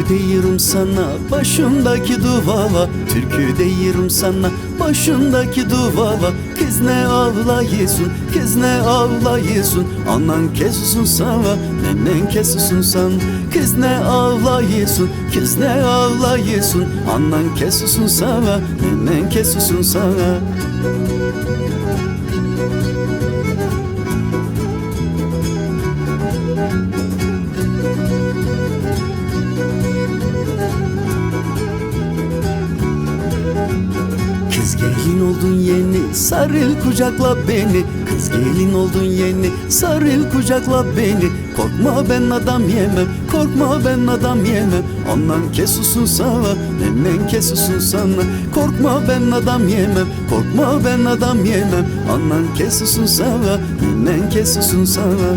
Türkü deyirim sana başımdaki duvava, türkü deyirim sana başındaki duvava. Kız ne ağlayısın, kız ne ağlayısın, anan kesusun sana, nennen kesusun san. Kız ne ağlayısın, kız ne ağlayısın, anan kesusun sana, nennen kesusun sana. Kız gelin oldun yeni, sarıl kucakla beni. Kız gelin oldun yeni, sarıl kucakla beni. Korkma ben adam yemem, korkma ben adam yemem, ondan kesusun sana, nennen kesusun sana. Korkma ben adam yemem, korkma ben adam yemem, ondan kesusun sana, nennen kesusun sana.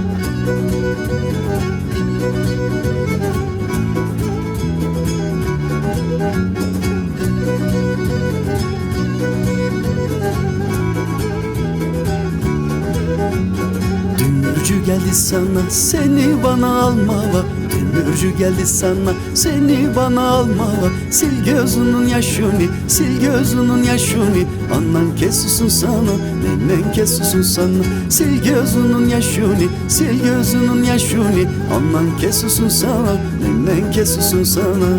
Dümürcü geldi sana, seni bana almava. Dümürcü geldi sana, seni bana almava. Sil gözünün yaşını, sil gözünün yaşını, anan kesusun sana, nennen kesusun sana. Sil gözünün yaşını, sil gözünün yaşını, anan kesusun sana, nennen kesusun sana.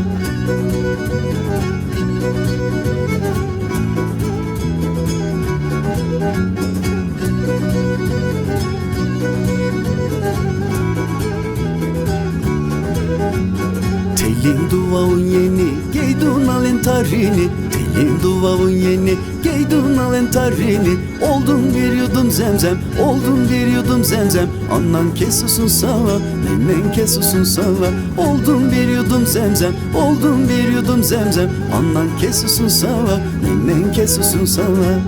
Telin duvağın yeni, giydun alen tarini. Telin duvağın yeni, giydun alen tarini. Oldun bir yudum zemzem, oldun bir yudum zemzem, anan kesusun sana, nennen kesusun sana. Oldun bir yudum zemzem, oldun bir yudum zemzem, anan kesusun sana, nennen kesusun sana.